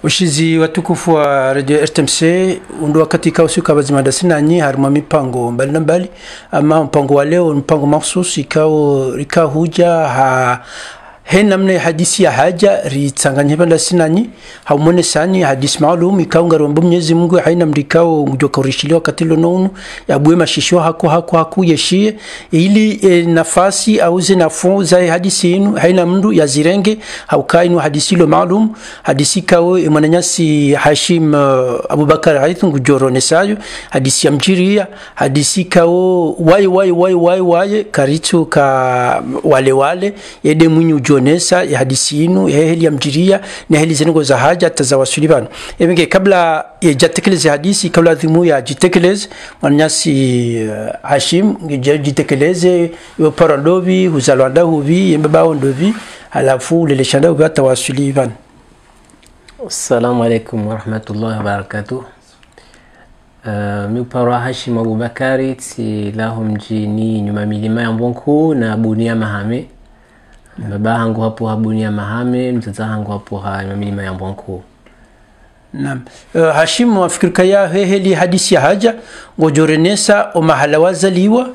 Ushizi watukufu wa Radio RTMC undu wakati kausuka bazimada sinanyi haruma mipango mbali na mbali ama mpango wa leo mpango mahsusi ikao huja hena mne hadisi ya haja ritanganye banda sinanyi haumone sani hadisi maalum ikao ngarombo Mwenyezi Mungu haina mrikao ngujoka urishiliwa katilo nonu ya buwe mashisho haku yeshie ili nafasi auze nafu za hadisi inu haina mndu ya zirenge haukainu hadisi lo maalum hadisi kao mwananyasi Hashim Abubakar Aithu ngujoro nesayo hadisi ya mjiria hadisi kao wae karitu ka wale yede mwinyu jonesa ya hadisi inu ya heli ya mjiria na heli zengo za haja tazawasuli ebenge kabla ya jatekeleze hadisi kabla dhimu ya jitekeleze mwananyasi Hashim jitekeleze yo parandovi huzalwanda huvi yembebao ndovi halafu leleshanda huvi tawasuli bana. Assalamu alaikum wa rahmatullahi wa barakatuh. Miupara Hashim Abubakari ti laho mjini nyuma milima ya Mbonku na Bunia Mahame. Baba hangu hapo ha Bunia Mahame, mzaza hangu hapo ha milima ya Mbonku. Naam. Hashim wafikirika ya heli hadisi ya haja ngojorenesa o mahala wazaliwa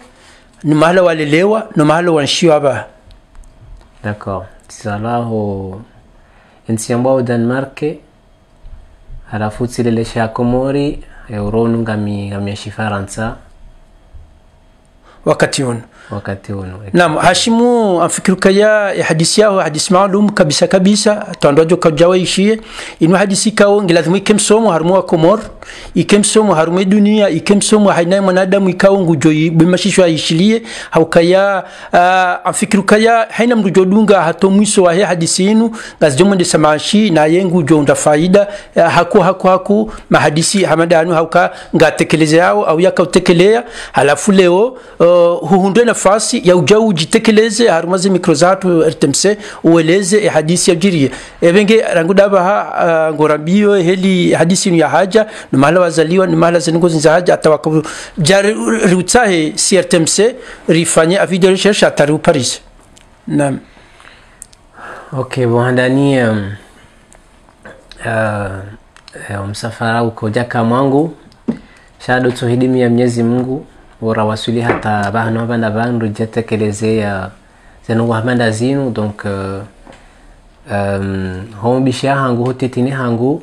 ni mahala walelewa no mahala wanshiwa ba. D'accord. Tisalaho nchi ambao Denmark halafu tilelesha Komori euronu ngami Faransa wakati ono. Naam, Hashimu afikiruka ya hadisi yao hadisi maalum kabisa tuandojo kajawa ishie inu hadisi kao ngilazima ikemsomo harumu wa Komor ikemsomo harumu dunia ikemsomo haina mwanadamu ikao ngujoyi bimashisho aishilie haukaya afikiruka ya haina mrujodunga hato mwiso wa hadisi inu ngazjomo nde samashi na yengu jonda faida haku mahadisi hamadanu hauka ngatekeleze yao au yakautekelea halafu leo huhundwe nafasi ya ujau jitekeleze harumazi mikrozatu RTMC ueleze hadisi ya jiria ebenge rangudaba ngorambio heli hadisi ya haja ni mahala wazaliwa ni mahala zengo za haja atawakabu rutahe RTMC rifanye video research ataru Paris. Naam. Okay, bohandani msafara uko jaka mwangu shado tuhidimi ya Mwenyezi Mungu ora wasuli hata bahano banda bandu jetekelezea zenongo hamanda zinu donc hombisha hangu hotetini hangu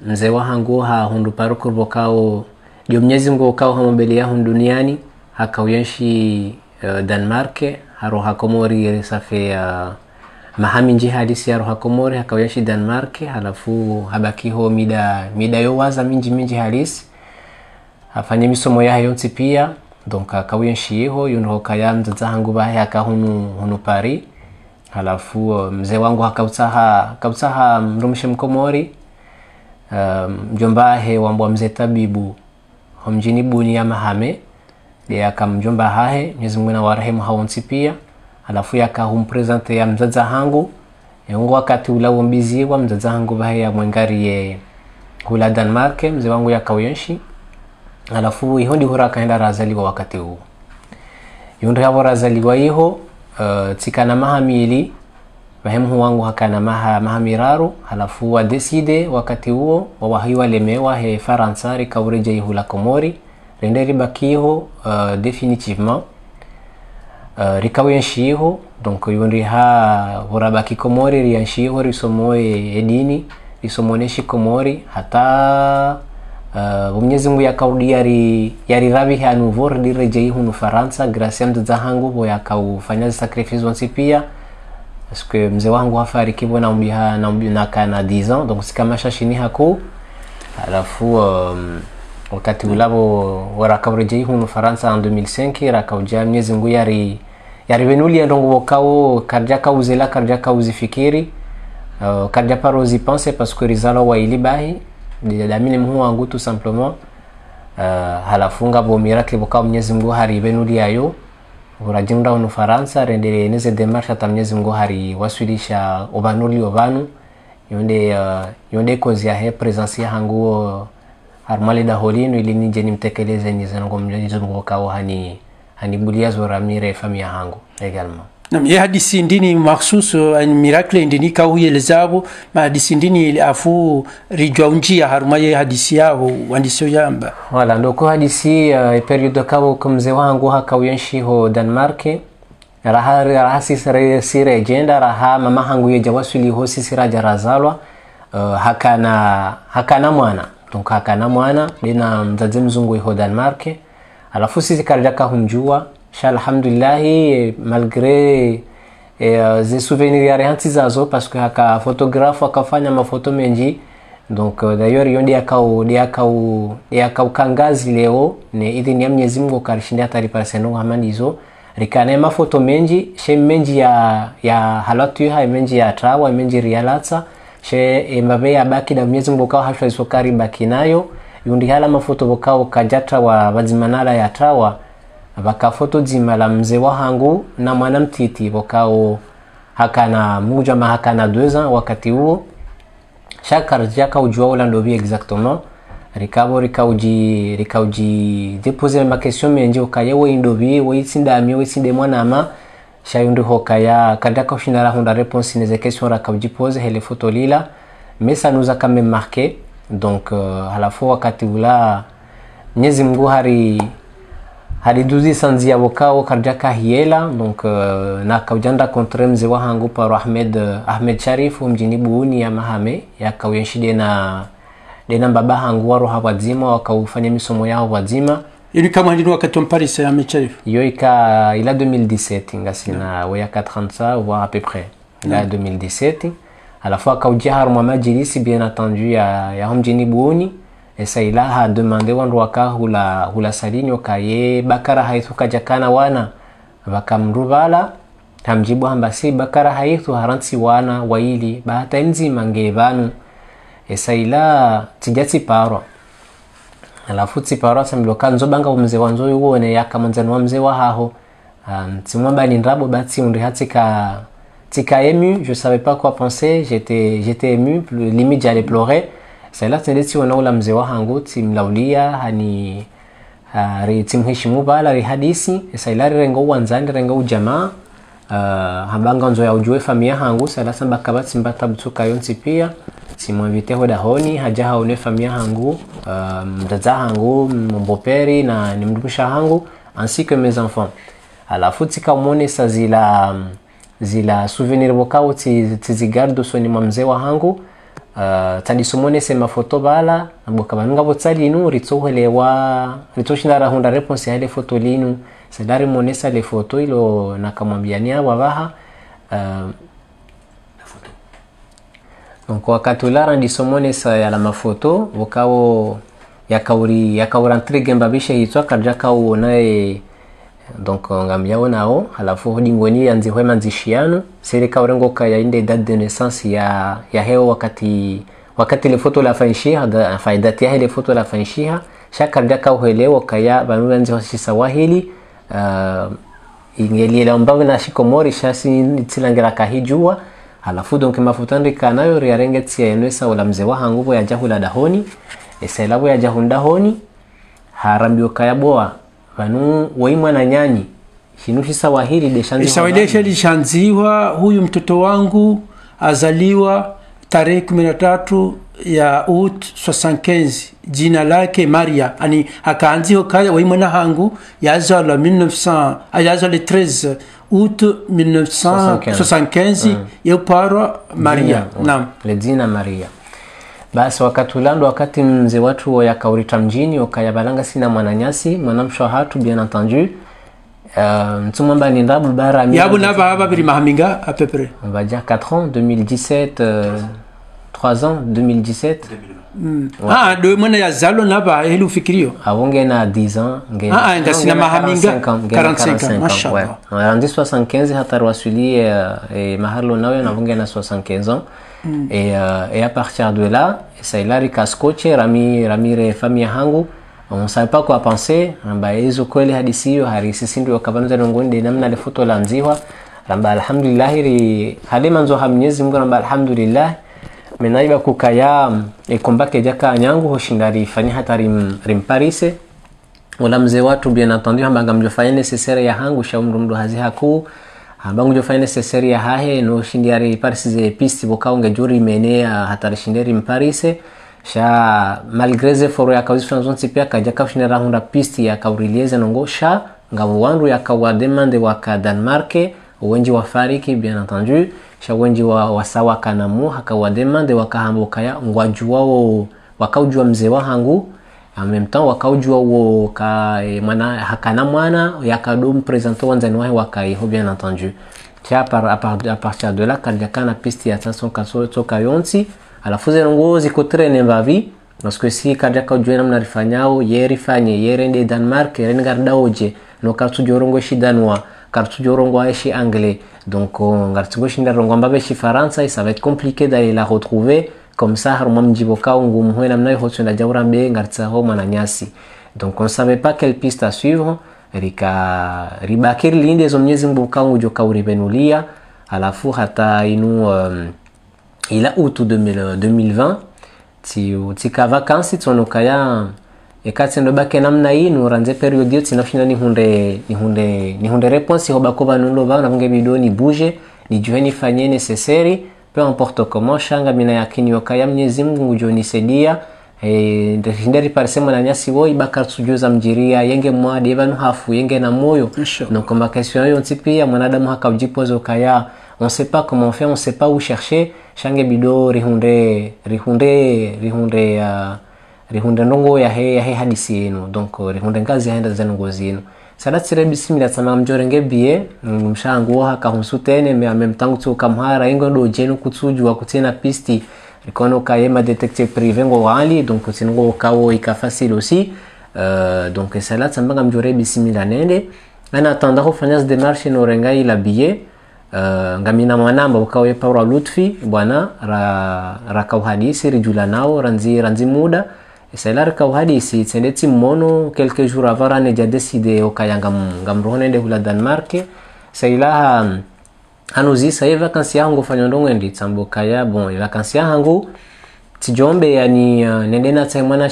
mzewa hangu ha hundu paroko bokao dio Mwenyezi Mungu kao hamobelia duniani hakauyenshi Denmark haro hakomori safe mahami njihadisi haro hakomori hakauyenshi Denmark halafu habaki ho mida yo waza minji halisi afanye misomo ya yonsi pia donc akawenshieho yuno kaya mzaza hangu bahe akahunu Paris halafu mzee wangu akautaha mrumishe Mkomori mjomba he wambwa mzee tabibu mjini Bunia Mahame de akamjomba hahe Mwenyezi Mungu na warehemu haonsi pia halafu yakahumpresente ya mzaza hangu yongo wakati ula wombizi wa mzaza hangu bahe ya mwengari ye hula Denmark mzee wangu yakawenshi halafu iho ndi hura kaenda razaliwa wakati huu yondo yabo razaliwa iho tikana mahamili bahemu wangu hakana mahamiraru halafu wa decide wakati huo wawahiwa lemewa he Faransa rikaureje ihula Komori renderi bakiho definitivement rikawenshieho donc yondi ha horabaki Komori rianshieho risomoe edini risomoneshi Komori hata Mwenyezi Mungu yakaudi yari rabi ha nouveau direjei hunu Faransa grâce mzaza hangu bo yakaufanya sacrifice onsi pia parce que mzee wangu hafariki bona umbiha na kana 10 ans donc sikamasha shini hako alafu wakati ulabo warakaurejei hunu Faransa en 2005 rakauja Mwenyezi Mungu yari benuli ndongo bokao karjaka uzela karjaka uzifikiri karjapa rozi pense parce que rizalo wa ilibahi damine mhu wangu tout simplement halafunga bo miracle bokao Mwenyezi Mungu hari benuli yayo urajinda hunu Faransa rendele neze demarche ata Mwenyezi Mungu hari wasulisha obanuli obanu yonde kozi ya he presence ya hangu harmale da holino ili nije nimtekeleze nizango Mwenyezi Mungu kao hani bulia zora mire famia hangu également. na ye hadisi ndini mahsus miracle ndini ka huyelezabo ma hadisi ndini afu rijwa unjia haruma ye hadisi yao wandisio yamba wala ndoko hadisi period kawo kumze wangu haka uyenshi ho Denmark raha sire agenda raha mama hangu ye jawasuli ho sisira jarazalwa hakana mwana donc hakana mwana dina mzazi mzungu ho Denmark alafu sisi karjaka humjua alhamdulillah malgré des souvenirs ya rehanti zazo parce que haka photographe akafanya mafoto menji donc d'ailleurs yondi akau kangazi leo ne idhini ya Mwenyezi Mungu karishindia taripa seno hamanizo rikane mafoto menji she menji ya halatu ha menji ya trawa menji rialatsa she mbabe ya baki da Mwenyezi Mungu kwa hashwa isokari baki nayo yondi hala mafoto bokao kajatra wa bazimanala ya trawa baka foto dzima la mzee wa hangu na mwana mtiti bokao hakana muja ma hakana 2 ans wakati huo shaka jaka ujua wala ndobi exactement rikauji déposer ma question menje okayewe ndobi we sindamye we sinde mwana ama shayundi hokaya kadaka ushinara honda réponse les questions rakauji pose hele photo lila mais ça nous a quand même marqué donc à la fois wakati ula Mwenyezi Mungu haliduzi sanzi ya bokao karjaka hiela donc na kaujanda contre mzee wa hangu par Ahmed Sharif mjini Buuni ya Mahame ya kauyenshide na baba hangu waro hawazima wakaufanya misomo yao wazima ili kama ndino wakati wa Paris ya Ahmed Sharif ila 2017 ngasina wa 40 voire à peu près ila 2017 à la fois kaujia haruma majilisi bien entendu ya mjini Buuni esa ilaha demande wandu waka hula salinyo kaye bakara haithu kajakana wana bakamrubala hamjibu hambasi bakara haithu haransi wana waili bahata nzima ngevanu esa ila tijati paro alafu tiparo samloka nzobanga mzee wanzo yuone yakamanzani wa mzee wa haho timwamba ni ndrabo bati undi hatika ému je savais pas quoi penser j'étais ému limite j'allais pleurer c'est là tendeti wanaula mzee wa hangu timlaulia hani timheshimu bala ri hadisi sailari rengo wanzani rengo ujamaa habanga nzo ya ujue famia hangu sala samba kabati mbata butuka yonti pia timwavite hoda honi haja haone famia hangu mdaza hangu mboperi na nimdubisha hangu ainsi que mes enfants alafu tikamone sa zila souvenir bokao tizigardo soni mzee wa hangu tadisomone sema foto bala abokabanunga botsalinu ritoshinara honda réponse ya ile foto linu sedari monesa le foto ilo nakamwambiania wabaha donc wakatulara ndisomone sa ya la mafoto bokao yakauri gemba bisha hitwa karjaka uonae donc ngambia nao alafu hodingoni yanzi hwema nzishiano serika urengo kaya inde date de naissance ya heo wakati le photo la fanshiha faidati ya ile photo la fanshiha shaka ndaka uhelewa kaya banu yanzi wasisa wahili ingeli la mbavu na shikomori shasi tsilangira kahijua alafu donc mafutandi kanayo riarenge tsia enwesa wala mzee wa hangubo ya jahula dahoni eselabo ya jahunda honi harambio kaya boa banu waimwa na nyani shinushi sawahili de shanziwa huyu mtoto wangu azaliwa tarehe 13 ya août 75 jina lake Maria ani akaanzio kaya waimwa na hangu yaza la 1900 yaza le 13 août 1975 yopara Maria naam le jina Maria basi wakatulando wakati mzee watu yakaurita mjini wakayabalanga sina mwananyasi mwanamsho hatu bien entendu mtumamba ni ndabu bara yabu naba biri mahaminga à peu près on va dire 4 ans 2017 3 ans 2017 do mwana ya zalo naba helu fikirio awonge na 10 ans ngasina mahaminga 45 mashallah en 75 hata wasuli mahalo nawe na wonge na 75 ans et à partir de là ça il a rikascoche ramire famille hangu on savait pas quoi penser amba hizo kweli hadisi hiyo harisisi ndio kabanza ngoni namna ile foto la nziwa amba alhamdulillah halima nzo Mwenyezi Mungu amba alhamdulillah menaiba kukaya kombake jaka nyangu hoshindari fani hata rim Paris wala mzee watu bien entendu amba ngamjofanya necessaire ya hangu shaumru mdo hazi haku ambangu jo fine necessary ya hahe no shindiari parisize piste boka unge juri menea hata shinderi mparise sha malgré ze foro ya kazi fanzon tipia kaja ka shinera hunda piste ya kaurilieze nongo sha ngabo wandu ya kawa demande waka Denmark wenji wafariki bien entendu sha wenji wa sawa kanamu hakawa demande wakahamboka ya ngwajua wao wakaujua mzee wa hangu en même temps wakaujua wo ka mwana hakana mwana yakadum présenter wanzani wahe wakaiho bien entendu tia à partir de là kajakana piste ya tanson kasotoka yonti alafu ze ngozi kotrene mbavi parce que si kajaka ujue namna rifanyao yerifanye yerende Denmark yerende gardaoje no kartu jorongo shidanwa kartu jorongo aishi anglais donc ngartu shinda rongo mbabe shi faransa ça va être compliqué d'aller la retrouver comme ça haruma mjiboka ngumwe namna yo tsenda jawra be ngartsa ho mananyasi donc on savait pas quelle piste à suivre ribakir linde zo mnyezi mbuka ngujo kauribenulia alafu hata inu ila août 2020 ti ka vacances tsonokaya ekati ndo bake namna inu ranze period yo tinafina ni hunde réponse ho bakoba nulo ba na nge bidoni bouge ni jueni fanye nécessaire peu importe comment shanga mina yakini yokaya Mwenyezi Mungu jonisaidia ndiri parsema na nyasi wo ibakar sujuza mjiria yenge mwadi evanu hafu yenge na moyo donc ma question yo ntipia mwanadamu hakajipozo kaya on sait pas comment faire on sait pas où chercher shange bido rihunde ndongo ya he hadisi yenu donc rihunde ngazi haenda zanongo zinu sadatire bismillah tsama mjorenge bie mshangu haka hunsutene me amemtangu tu kamhara ingo do jenu kutsujwa kutena pisti rikono kayema detective privé ngo wali donc tingo kawo ika facile aussi donc salat tsamba mjore bismillah nende ana tanda ho fanya démarche no renga ila bie ngamina mwanamba ukawe Paula Lutfi bwana rakau hadisi rijula nao ranzi muda selar ka hadisi tsendeti mono quelques jours avant ane ja décidé okayanga ngamrohone de hula Denmark saila anuzi sa vacances yangu fanyondongo ndi tsambo kaya bon vacances yangu tijombe yani nende na tsemana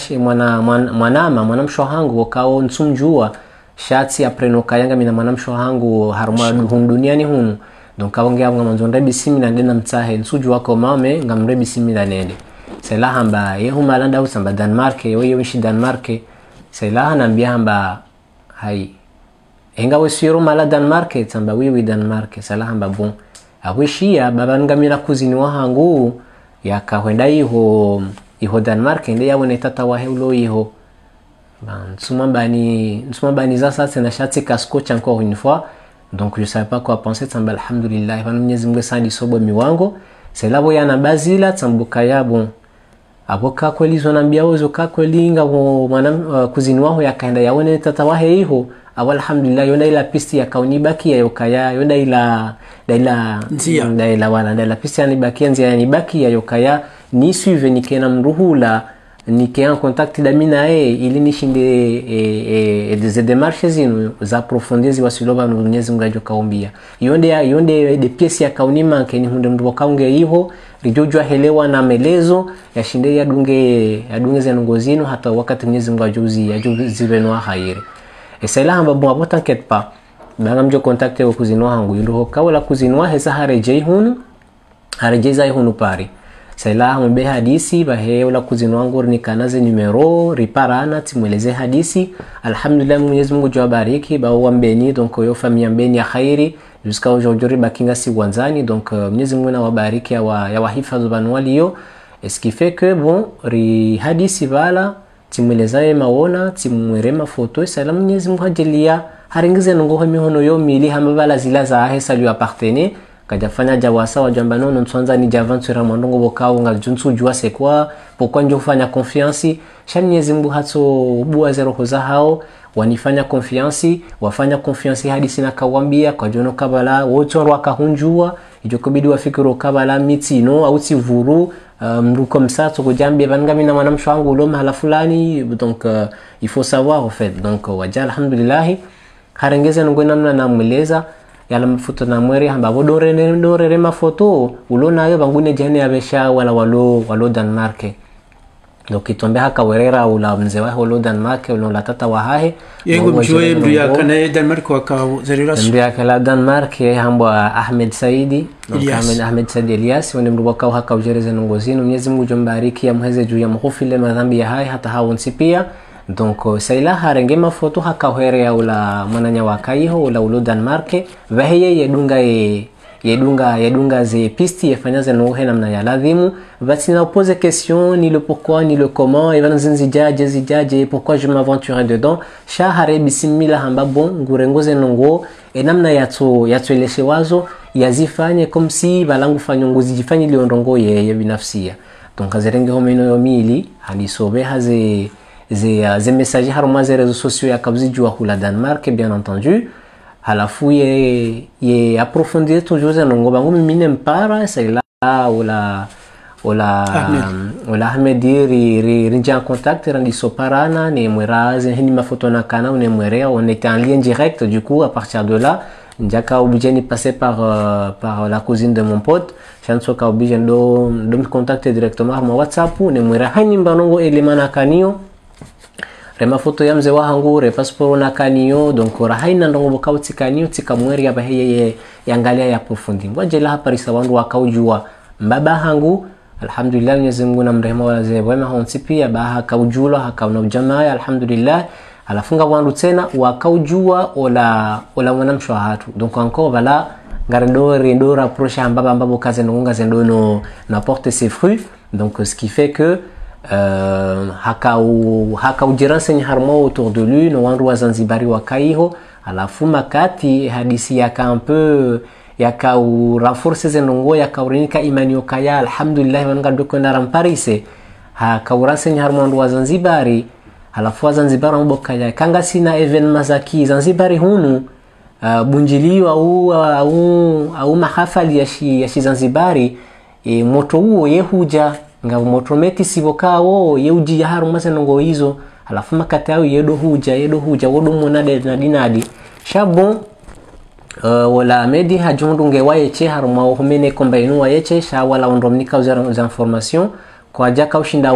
mwanamsho hangu okao nsumjua shati apreno kayanga mina mwanamsho hangu haruma duniani hunu donc awongea ngamazonda bisimila ndena mtsahe nsujua ko mame ngamre bisimila nende sela hamba yehuma landa usamba Denmark yoye wishi Denmark sela hanambia hamba hai enga wesiro mala Denmark tsamba wiwi Denmark sela hamba bon awishia baba ngamira kuzini wa hangu yakahwenda iho Denmark ende yawone tata wa heulo iho nsuma bani za sasa na shati kaskocha encore une fois donc je savais pas quoi penser tsamba alhamdulillah bana Mwenyezi Mungu sandi sobo miwango sela boya na bazila tsambuka ya bon aboka kweli zonambia uzo kakwelinga mwana kuzini wao yakaenda yaone tata wahe iho alhamdulillah yonda ila pisti ya kaunibaki ya yokaya yonda ila wala pisti ya nibaki ya nibaki ya yokaya ni suive nikena mruhula nike en contact damina ili nishinde des démarches zinu za profondizi wasiloba Mwenyezi Mungu ajokaombia yonde de pièces ya kaunima keni hunde mdu kaunge iho rijojwa helewa na melezo ya shinde ya dunge za ngozino hata wakati Mwenyezi Mungu ajozibenwa haire esela hamba bon t'inquiète pas banga mjo contacte wa kuzino hangu yundo kawala kuzinwa hesa harejei hunu pari sela mbe hadisi bahe wala kuzino wangu ni kanaze numero riparana timweleze hadisi alhamdulillah Mwenyezi Mungu jabariki ba wambeni donc yo famia mbeni ya khairi jusqu'à aujourd'hui bakinga si wanzani donc Mwenyezi Mungu na wabariki ya wahifadhi banwalio ce qui fait que bon ri hadisi bala timwelezaye maona timwerema foto sala Mwenyezi Mungu hajelia haringize ngo mihono yo mili hambala zila za hesa lui appartenait kajafanya jawasa wajamba nono nsonza ni javenture mandongo bokao ngajunsu jua c'est quoi pourquoi njo fanya confiance shani Mwenyezi Mungu hatso bua zero hoza hao wanifanya confiance wafanya confiance hadi sina kawambia kwa jono kabala wote wakahunjua ijokobidi wafikiro kabala mitino au tivuru mdu comme ça to kujambia bangami na mwanamsho wangu lo mahala fulani donc il faut savoir en fait donc waja alhamdulillah harengeza ngo namna namweleza yala mafoto na mweri hamba bodore mafoto ulona yo bangune jene yabesha wala walo Denmark donc itombe haka werera ula mzee wa holo Denmark ula tata wa hahe yengo mjoe mdu ya kana Denmark wa ka zerira mdu ya kala Denmark hambo Ahmed Saidi Ahmed Saidi Elias wende mdu wakao haka ujereze nongozino Mwenyezi Mungu jombariki ya mheze juu ya mkhufile madhambi ya hahe hata hao nsipia donc saila harenge mafoto haka were ya ula mwananya wakaiho ula ulo Denmark vaheye yedunga ze pisti yafanyaze nohe namna ya ladhimu vati na pose question ni le pourquoi ni le comment et van zijaje pourquoi je m'aventurer dedans sha hare bismillah hamba bon ngurengoze nongo e namna yatweleshe wazo yazifanye comme si balangu fanyo ngozi jifanye liondongo ye binafsia donc azerenge homeno yomili hanisobe haze ze messages haruma ze réseaux sociaux ya kabzijua hula Denmark bien entendu halafu ye approfondir toujours nongo bangu mine mpara saila ola Ahmed rinja en contact randi soparana ne mweraze hini mafoto na kana ne mwerea on était en lien direct du coup à partir de là njaka obligé ni passer par la cousine de mon pote chanso ka obligé do me contacter directement par WhatsApp ne mwera hani mbanongo elemana kanio rema foto ya mzee wangu re passport na kanio donc rahaina ndongo bokauti kanio tikamweri ya baheye yangalia ya profundi ngojela hapa risa wandu wakaujua mbaba hangu alhamdulillah Mwenyezi Mungu na mrehemu wazee wema honsi pia baha kaujula hakauna ujamaa alhamdulillah alafunga wandu tena wakaujua ola mwanamsho hatu donc encore voilà gardo rapprocher mbaba mbabo kaze ngonga zendono na porter ses fruits donc ce qui fait que haka ujiransenye harmo autour de lui no wandu wa Zanzibari wakaiho alafu makati hadisi yaka un peu yaka renforcer zenongo yaka urinika imani okaya alhamdulillah wanga doko na ramparise haka uransenye harmo wandu wa Zanzibari alafu wa Zanzibari mbokaya kanga sina evenement zaki Zanzibari hunu bunjiliwa au mahafali ya Zanzibari moto huo yehuja nga motrometi sibokao yeuji ya haru mase nongo hizo alafu makati yao yedo huja wodo monade na dinadi shabon wala medi hajondunge wayeche haru mahomene komba inu wayeche sha wala ondomnika za information kwa jaka ushinda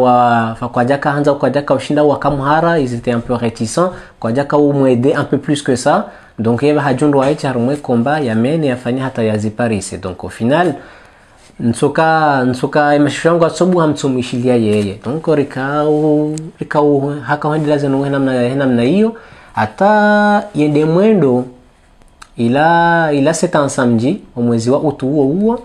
kwa jaka hanza kwa jaka ushinda wa kamuhara ils étaient un peu réticents kwa jaka umwede un peu plus que ça donc yeba hajondo wayeche haru mwe komba yamene yafanya hata yaziparise donc au final nsoka imashango atsobu hamtsomishilia yeye donc rikao haka wandila zenu namna hiyo hata yende mwendo ila c'est un samedi au mwezi wa utu huo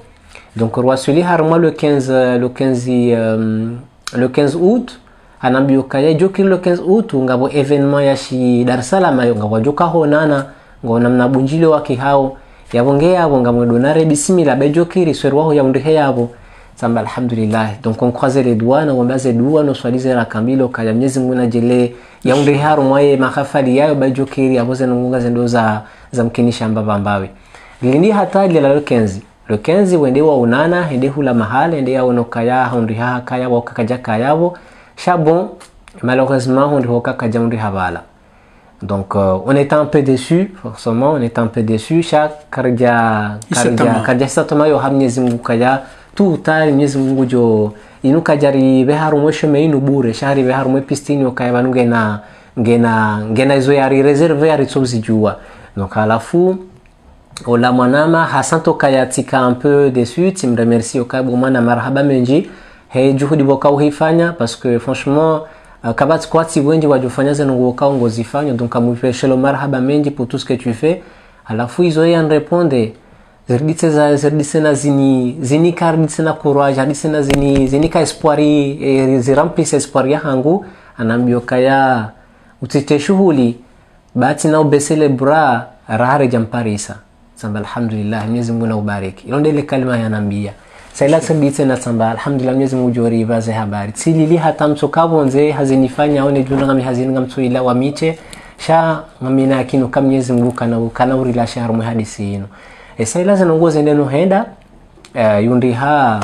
donc rwasuli harma le 15 août anambio kaya joki le 15 août ngabo evenement ya shi Dar es Salaam ngabo joka honana ngona mna bunjilo wake hao yabongea abo ngamwe donare bismillah bejokiri swerwaho ya undehe yabo samba alhamdulillah donc on croise les doigts na wambaze dua no swalize la kamilo kaya Mwenyezi Mungu na jele ya undehe haro mwaye mahafali yayo bejokiri aboze nunga zendo za mkinisha mbaba mbawe lini hata ile la le 15 wende wa unana hende hula mahale hende ya onokaya hondiha kaya wa kakaja kayabo chabon malheureusement on hoka kaja undeha bala. Donc on était un peu déçus, forcément on était un peu déçus. Chaque kardia satoma yo Mwenyezi Mungu kaya tu tayari Mwenyezi Mungu jo inuka jari beharu mwesho meinu bure shari beharu mwe pistini okaya banunge na ngena izo yari reserve yari tsozi jua. Donc à la fou ola mwanama hasanto kaya tika un peu déçu, tu me remercie okaya bomana marhaba menji he juhudi boka uhifanya parce que franchement kabati kwati wengi wajofanyaza ngo wakao ngozifanya donc amupeshelo marhaba menji pour tout ce que tu fais alafu izo yan répondre zerditse na zini karbitse na courage haditse na zini ka espoiri ziramplis espoir ya hangu anambio kaya utite shughuli bati na ubesele bra rahare jamparisa samba alhamdulillah Mwenyezi Mungu na ubariki ilonde ile kalima yanambia saila sabite na samba alhamdulillah Mwenyezi Mungu jori baze habari silili hata msokavonze hazinifanya aone juna ngami hazininga mtuila wa miche sha ngamina kinu kama Mwenyezi Mungu kana urila shaharu hadisi ino saila zanongoze ndeno henda yundi ha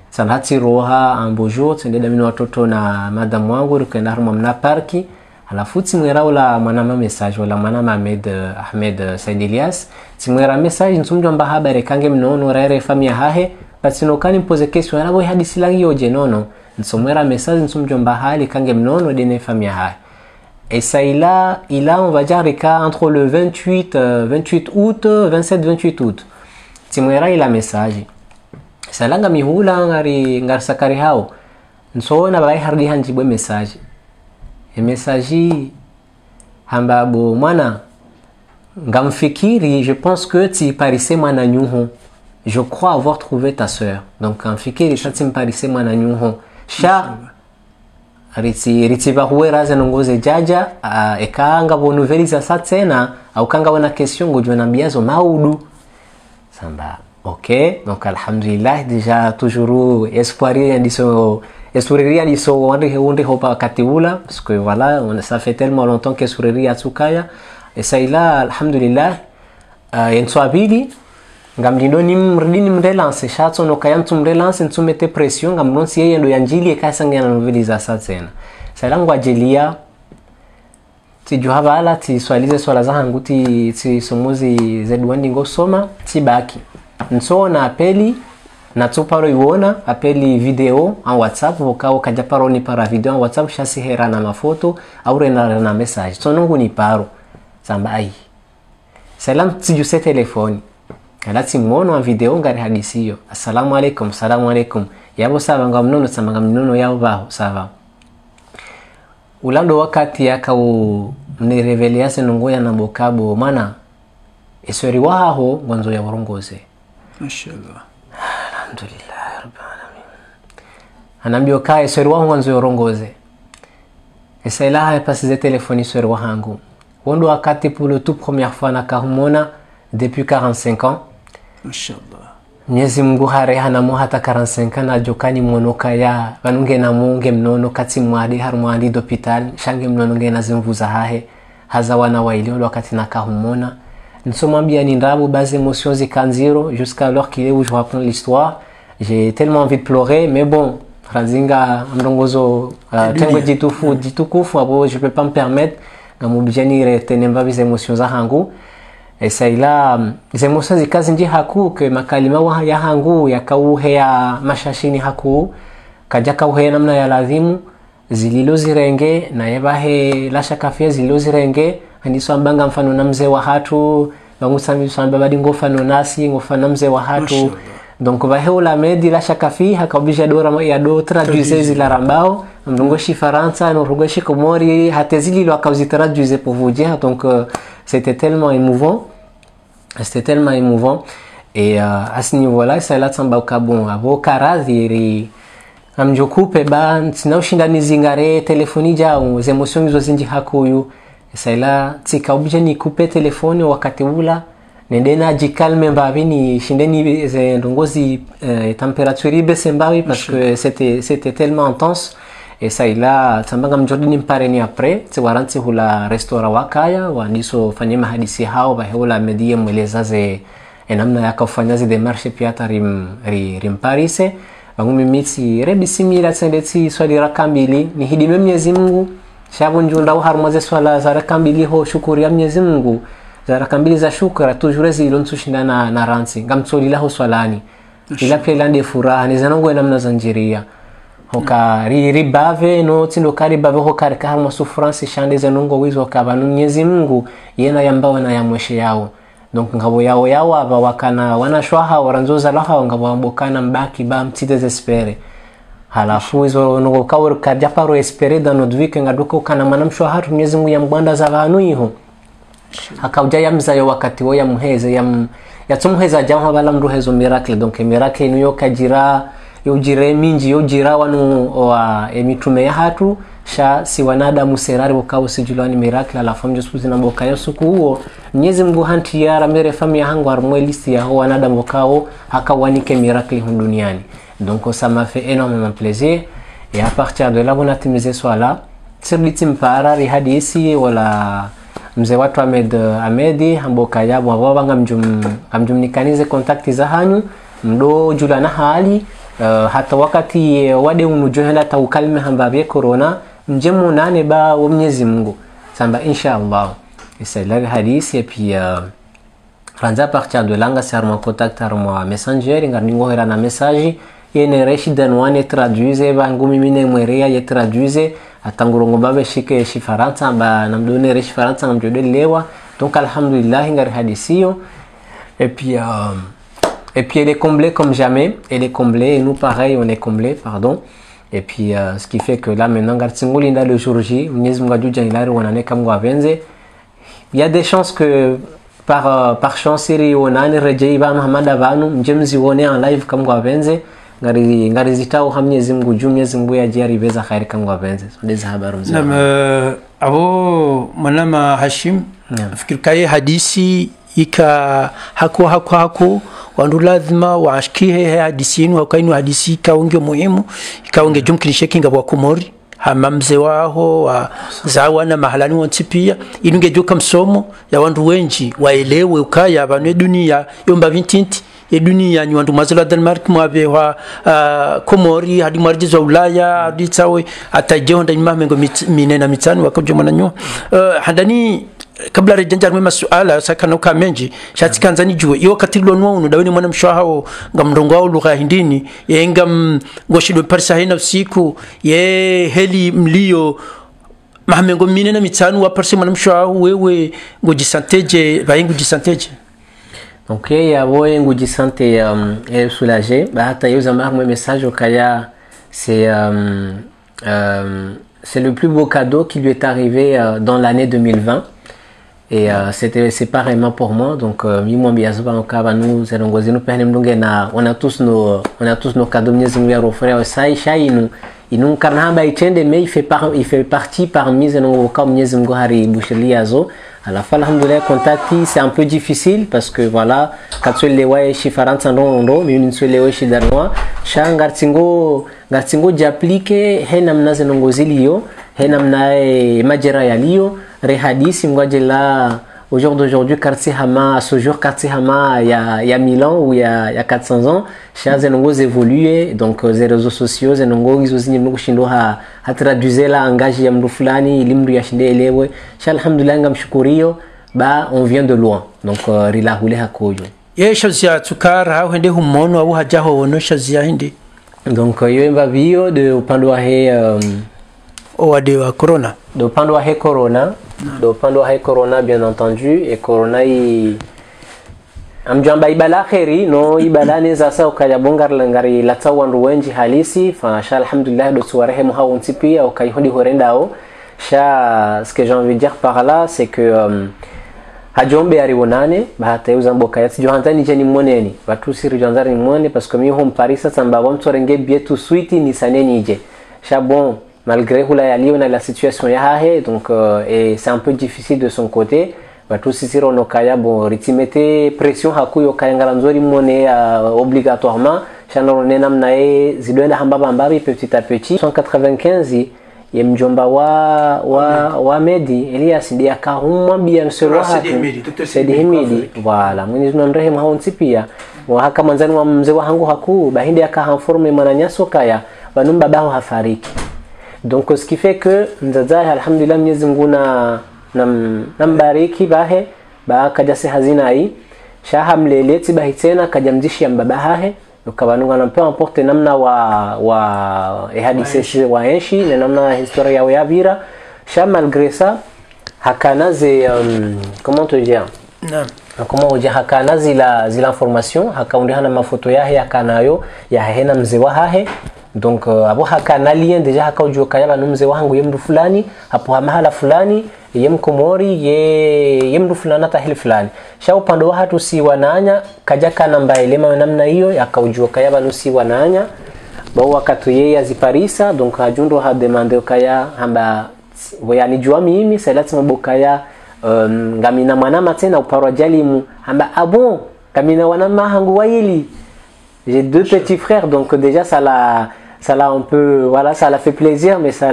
sanati roha ambojo tendeda mino watoto na madam wangu rukenda haruma mna parki alafu timwera ula manama message wala manama Ahmed Said Elias timwera message nsumjwa mba habari kange mnono rere famia hahe patinokani pose question alabo hadisi la yoje nono nsomera message nsomjomba hali kange mnono dene famia hai. Et ça il a on va dire entre le 28 août 27-28 août timwera ila message salanga mihula ngar sakari hao nsona bai hardi hanjibwe message e message hamba bo mwana ngamfikiri je pense que tu parissais mwana nyuho je crois avoir trouvé ta sœur donc ngamfikiri shati mparissais mwana nyuho sha riti bahuera zenongoze jaja ekanga bo nouvelles za satena au kanga wana question ngojwa na biazo maudu samba ok donc alhamdulillah déjà toujours espoiria ndiso wandi hopa katiula parce que voilà ça fait tellement longtemps que espoiria tsukaya et ça ila alhamdulillah yenswabili ngamlindo ni mrdini mrelance shatso no kayantu mrelance ntumete pression ngamnonsi yeye ndo yanjili ekasanga na nouvelles za satena salangu ajelia ti juhabala ti swalize swala za hangu ti somozi zedwandi ngosoma ti baki nsona apeli na tuparo iwona apeli video en WhatsApp vokao kaja paro ni para video en WhatsApp shasi hera na mafoto au na message sonongu ni paro samba ai salam ti juse telefoni kala ti mono en video ngari hadisiyo assalamu alaikum yabo saba ngamnono samba ngamnono yao baho saba ulando wakati yakau mnirevelia senongoya na bokabo mana esori waho ngonzo ya worongoze mashallah alhamdulillah rabbil alamin anambio kai esori waho ngonzo ya worongoze esailaha pasize telefoni sori wahangu wondo wakati pour le tout première fois na kahumona depuis 45 ans mashallah Mwenyezi Mungu harehana hata 45 na jokani mwonoka ya banunge na munge mnono kati mwadi harmwandi d'hôpital shange mnono nge nazimvuza hahe haza wana wailio wakati nakahumona nsomambia ni ndabu base émotions zikanziro jusqu'à l'heure qu'il est où je raconte l'histoire j'ai tellement envie de pleurer mais bon ranzinga mrongozo tengo jitukufu abo je peux pas me permettre ngamubijani retenemba bise émotions za hangu et ça il a les émotions zikazi nji haku ke makalima wa ya hangu yakauhe ya mashashini haku kaja kauhe namna ya lazimu zililo zirenge na yabahe lasha kafia zililo zirenge andiso ambanga mfano na mzee wa hatu bangusambi samba badi ngofano nasi ngofana mzee wa hatu donc bahe la medi lasha kafi hakabisha dora ya do traduire zila rambao mrongoshi faransa no rogoshi komori hatezililo akauzi traduire pour vous dire donc c'était tellement émouvant et à ce niveau-là ça l'a tsamba ukabon abo karadhiri amjokupe ba tina ushindani zingare telefoni jao emotions hizo zinji hakuyu saila tika objeni kupe telefoni wakati ula nendena jikalme mbabini shindeni ze ndongozi température ibese mbawi parce que c'était tellement intense et ça ila tsambanga mjordini mpareni après tsewaranti hula restaurant wakaya wandiso fanyema hadisi hao bahula medie mwelezaze enamna yakafanya zile démarches pia rim Paris bangumi mitsi rebisimira tsendeti swali rakambili ni hidime Mwenyezi Mungu shabu njunda uharmaze swala za rakambili ho shukuri ya Mwenyezi Mungu za rakambili za shukra toujours zilontushinda na ransi ngamtsolila ho swalani ila pia lande furaha ni zanongo enamna zanjiria hoka ribave no tindo kari bave hoka kama souffrance shande zanongo wizo kabanu Mwenyezi Mungu yena yambao na yamweshe yao donc ngabo yao aba wakana wanashwaha waranzoza laha ngabo mbokana mbaki ba mtite desespere halafu hizo ngo kaur kaja paro espere dans notre vie ngaduko kana manamshwa hatu Mwenyezi Mungu yambanda za vanu iho akauja yamzayo wakati wo yamheze yatumheza jamwa bala mruhezo miracle donc miracle niyo kajira yojire minji yojira wanu wa emitume ya hatu sha si wanadamu serari wakao sijulani miracle ala famjo suzi na boka yosuku huo Mwenyezi Mungu hanti ya ramere famia hangu armwelisi ya ho wanadamu wakao hakawanike miracle duniani donc ça m'a fait énormément plaisir et à partir de là on a timize swala sirliti mpara ri hadisi wala mzee watu Ahmedi amboka yabo wabanga mjumnikanize kontakti za hanyu mdo julana hali hata wakati wade unujohela ta ukalme hambabye corona mjemu nane ba wa Mwenyezi Mungu samba inshallah isalari hadisi pia ranza à partir de là nga ser mon contact armo messenger nga ningo hera na message yene reshi danwane traduise ba ngumi mine mwerea ye traduise atangurongo babe shike shi Faransa ba namdone reshi Faransa namjode lewa donc alhamdulillah nga hadisio et puis elle est comblée comme jamais, elle est comblée et nous pareil on est comblés pardon. Et puis ce qui fait que là maintenant gartingoli nda le jour J Mwenyezi Mungu ajuja ilari wanane kama wapenzi. Il y a des chances que par chance iri onane rejei banu hamada banu mjemzi wone en live kama wapenzi ngari zitao Mwenyezi Mungu juu Mwenyezi Mungu yajari beza khairi kama wapenzi. Ndizo habari mzee. Na abo manama Hashim fikiri kai hadisi ika haku wandu lazima waashikihe hadisi yenu wakainu hadisi ikaunge muhimu ikaunge jumkilishe kinga wa Komori hamamze waho wa zawana mahalani wanti pia inunge joka msomo ya wandu wenji waelewe ukaya abantu dunia yomba vintinti ya dunia ni wandu mazala Denmark mwabe wa Komori hadi marjizo Ulaya hadi tawe atajonda imamengo minena mitano wakajo mwananyo handani kabla rejanja mwema suala sakana ukamenji shati kanzani juwe iyo katilwa nuonu dawini mwana mshahao nga mdongo wao lugha hindini ye nga ngoshidwe parisa hina usiku ye heli mlio mahamengo minena mitanu wa parisa mwana mshahao wewe ngojisanteje bayi ngojisanteje donc ya woye ngojisante soulagé ba hata yoza marmwe message okaya c'est le plus beau cadeau qui lui est arrivé dans l'année 2020. Et c'est pareillement pour moi. Donc, nous on a tous nos cadeaux. Mais il fait partie parmi à la fin, alhamdoulilah, contacter c'est un peu difficile parce que voilà, quand tu les vois chez Faransa mais une seule les vois chez Danois, chaque gartingo j'applique, henamna zenongozilio, henamna majera yalio, rehadisi mwadjela au jour d'aujourd'hui quartier Hama à ce jour quartier Hama il y a 1000 ans ou il y a 400 ans chez zenongos évolué donc les réseaux sociaux zenongos izozini mnushindo ha traduire la langage ya mdu fulani limdu ya shinde elewe sha alhamdulillah ngamshukurio ba on vient de loin donc rilahule hakoyo ye shazia tukara au hende humono au hajaho wono shazia hindi donc yo mbavio de upande wa he owade wa corona de upande wa he corona de upande wa he corona bien entendu et corona i amjamba ibala khairi no ibala ne sasa ukaya bongar langari latsawandu wenji halisi fa sha alhamdulillah do suwarehe muhawo ntipia ukayhodi horendao sha ce que j'ai envie de dire par là c'est que hajombe arionane bahata uzambo kayati johantani jeni moneni watu siri janzari mwone parce que mi home Paris sasa mbaba mtorenge bietu suite ni saneni je sha bon malgré hula ya liona la situation ya hahe donc et c'est un peu difficile de son côté watu sisiro no kaya bon ritimete pression hakuyo kaya ngalanzori mone obligatoirement chano nena mnae zidoenda hambaba mbabi petit à petit 195 ye mjomba wa Medi Elias ndiye akahumwa bia msoro hatu Said Himidi voilà Mwenyezi Mungu amrehemu hao nsipia wa haka manzani wa mzee wangu haku bahindi akahamforme mananyaso kaya banumba baho hafariki donc ce qui fait que nzaza alhamdulillah Mwenyezi Mungu nambariki bahe ba kajase hazina hii shaha mleleti bahitena kajamdishi mbaba hahe ukabanunga na peu importe namna wa ehadisi wa enshi na namna historia ya vira sha malgré ça hakana ze comment te dire non comment on dit hakana zila information hakaundia na mafoto yahe yakanayo ya hena mzee wa hahe donc abo hakana lien deja hakaujua kaya mzee wangu yemdu fulani hapo mahala fulani yem Komori yemdu fulani tahili fulani sha upande wa hatu si wananya kajaka namba elema namna hiyo yakaujua kaya banusi wananya ba wakati yeye aziparisa donc ajundo ha demande kaya hamba yani jua mimi salati mbokaya ngamina mwana matena uparo jalimu hamba abon kamina wana mahangu waili j'ai deux petits frères donc déjà ça l'a un peu voilà ça l'a fait plaisir mais ça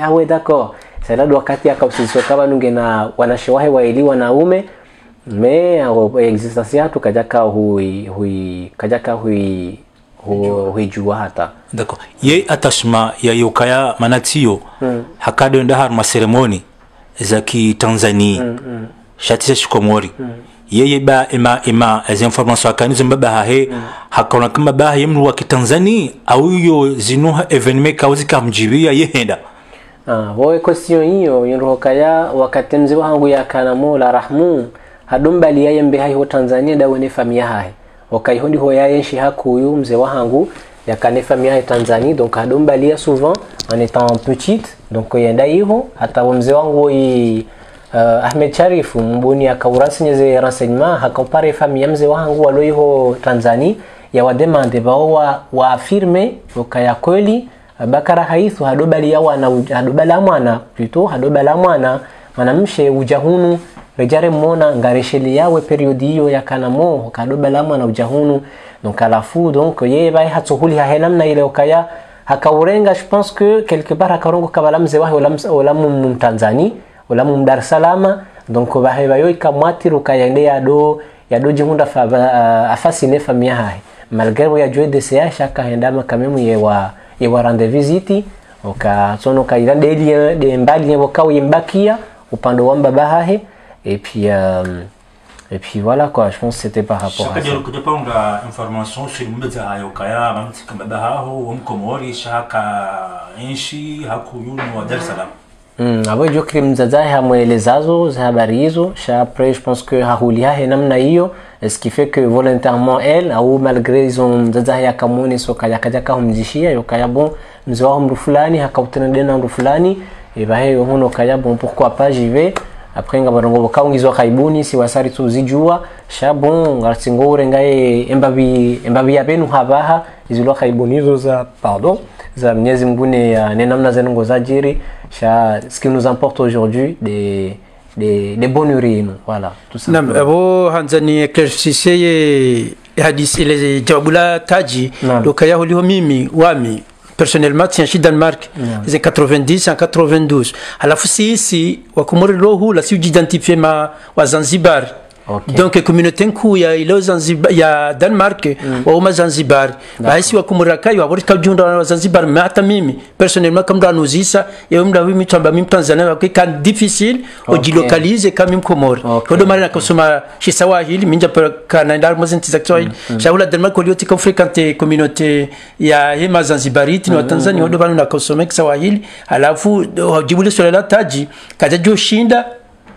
ah ouais d'accord c'est là wakati akausiso kama nungena wanashewahe waili wanaume mais existence yatu kajaka huijua hata d'accord ye attachement ya yokaya manatio hakado ndahar ma ceremony za ki Tanzania shatisha shikomori yeye ba ema as information akanizo mbaba hahe hakona kama ba yemru wa kitanzania au yo zinu evenement kauzi kamjibia yehenda wowe question hiyo yorohokaya wakati mzee wangu yakana mola rahmu hadumbali yaye mbe hayo Tanzania dawene famia hahe wakaihondi hoyaye shi hakuyu mzee wangu yakane famia hahe Tanzania donc hadumbali souvent en étant petite donc yenda hivyo hata mzee wangu Ahmed Sharif mbuni akaurasi nyeze renseignement hakopare famia mzee wangu waloiho Tanzania ya wademande bao wa affirme wakaya kweli bakara haithu hadobali yawa na hadobala mwana plutôt hadobala mwana manamshe ujahunu rejare mona ngaresheli yawe periodi hiyo yakanamo kadobala mwana ujahunu donc alafu donc yeye bai hatuhuli hahelamna ile okaya hakaurenga je pense que quelque part akarongo kabala mzee wahe wala Tanzania wala Dar es Salaam donc bahe bayo ikamwatiru kayende yado jihunda afasine famia hai malgré ya joie de CA shaka hendama kamemu yewa rende visite oka sono ka irande de mbali yebo kawo yembakia upande wa baba hahe et puis voilà quoi, je pense que c'était par rapport à ça. Chaque jour que tu prends information sur le média ayo kaya mamti kama bahaho wamkomori shaka inshi hakuyunu wa Dar es Salaam. Abo jo krim zaza hamwelezazo za habari hizo sha après je pense que hahulia he namna hiyo ce qui fait que volontairement elle ou malgré ils ont zaza ya kamone soka yakajaka humjishia yokaya bon mzee wa mru fulani hakautana dena mru fulani et bah he hono kaya bon pourquoi pas j'y vais après ngabarongo bokaungizwa kaibuni si wasari tu zijua sha bon ngartingore ngaye embabi ya benu habaha izilo kaibuni hizo za pardon za Mwenyezi Mungu ne namna zengo za jiri sha ce qui nous importe aujourd'hui des bonnes voilà tout ça. Naam, abo hanzani éclaircissez hadith ile jawabula taji lokaya huliho mimi wami personnellement tiens chez Danemark les 90 en 92 alafu sisi wa Komori rohu la si identifier ma wa Zanzibar. Okay. Donc communauté nkuu ya ile Zanzibar ya Denmark wa Zanzibar baisi wa kumuraka wa bori kajunda wa Zanzibar hata mimi personnellement comme dans nos isa et mda mimi tamba mimi Tanzania kwa kan difficile ojilocalize kama mimi Komori kodo mara nakosoma chez Swahili minja kana ndar mozenti za Swahili shaula Denmark ko lioti fréquenter communauté ya hema Zanzibariti na Tanzania kodo bana nakosoma Swahili alafu jibule swala taji kaja joshinda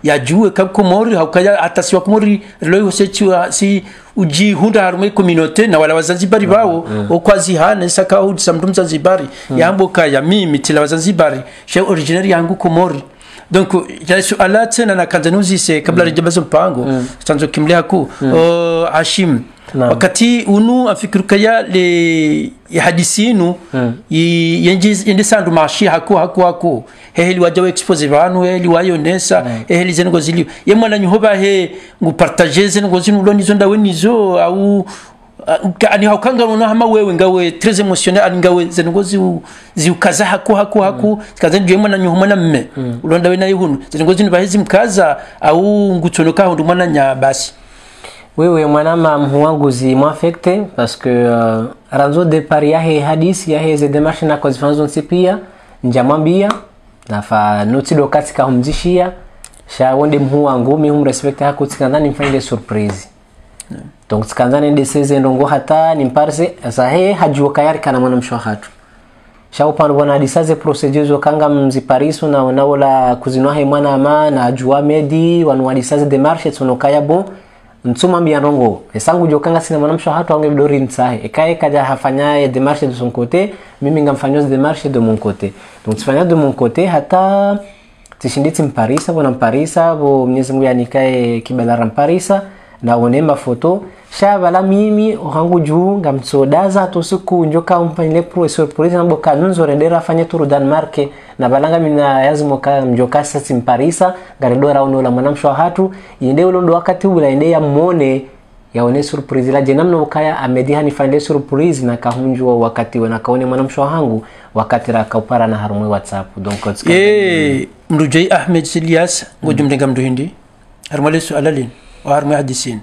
ya juwe kama Komori haukaya hata si wa Komori leo sechiwa si uji hunda harume communauté na wala Wazanzibari bao okwazi hane saka hudi samdum Zanzibari yambo kaya mimi tila Wazanzibari she originary yangu Komori donc ya suala tena na kanzanuzi se kabla rejabazo mpango tanzo kimlea ku Hashim wakati unu afikirukaya le hadisinu yende sandu mashi haku heli wajawe expose vanu heli wayonesa heli zengo zili yemwana nyoba he ngu partager zengo zinu loni zonda wenizo au ani haukanga no hama wewe ngawe très émotionnel ngawe zengo ziukaza haku kaza ndio yemwana nyohomana mme ulonda we nayo hunu zengo zinu bahezi mkaza au ngutonoka hundu mwana nya basi. Oui, mwanama mwangu zi m'affecté parce que ranzo de paria he hadisi ya he ze demarche na kozifanzo nsipia njamambia nafa notido katika humzishia sha wonde mwangu mi humrespecta hakutikana ni mfanye surprise donc tikandane de seze ndongo hata ni mparse za he hajua kayari kana mwana mshahatu sha upano bona hadisaze procedures okanga mzipariso na wala kuzinwa he mwana ama na ajua medi wanu hadisaze demarche tunokaya bon mtsuma mbiarongo esangu jokanga sina mwanamsho hatu ange bidori nsahe ekae kaja hafanya démarche de son côté mimi ngamfanya démarche de mon côté donc tsifanya de mon côté hata tishinditi mparisa bona mparisa bo Mwenyezi Mungu yanikae kibalara mparisa na onema photo shabala mimi ohangu juu ngamtsodaza to siku njoka umfanyile pro surprise nambo kanunzo rendera afanye turu Denmark na balanga mina yazimo ka mjoka sasa mparisa garidora unola mwanamsho hatu yende ulondo wakati ula ende ya muone yaone surprise la jenamno ukaya amediha nifanye surprise na kahunjwa wakati wana kaone mwanamsho hangu wakati rakaupara na harumwe WhatsApp donc mrujai Ahmed Silias ngojumdenga mdu hindi harumale sualalin wa harumwe hadisin.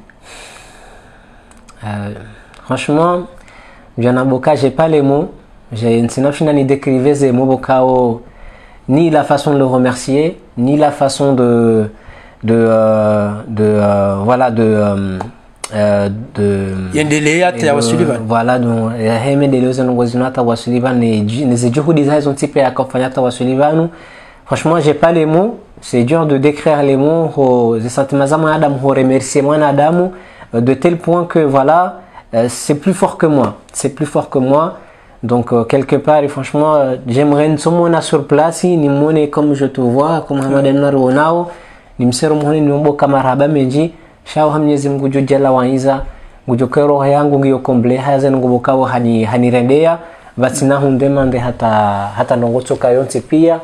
Franchement, j'ai pas les mots. J'ai ni décrire ces mots ni la façon de le remercier, ni la façon de voilà Yendelea hata wasulivan. Voilà donc yaendelea zinongozino hata wasulivan ni juhudi za hizo tipe yakafanya hata wasulivanu. Franchement, j'ai pas les mots, c'est dur de décrire les mots. Les sentiments de Adam, remercier moi Adam de tel point que voilà, c'est plus fort que moi, c'est plus fort que moi. Donc quelque part, et franchement, j'aimerais une sommona sur place, ni mone comme je te vois, comme Hamad Naronao, ni msero mone ni mbo kamaraba menji, shao Mwenyezi Mungu jalla wa iza, ngujokero yangu ngiyo komble hazen ngubokawo hanirendea, batina hundemande hata nongotoka yonte pia.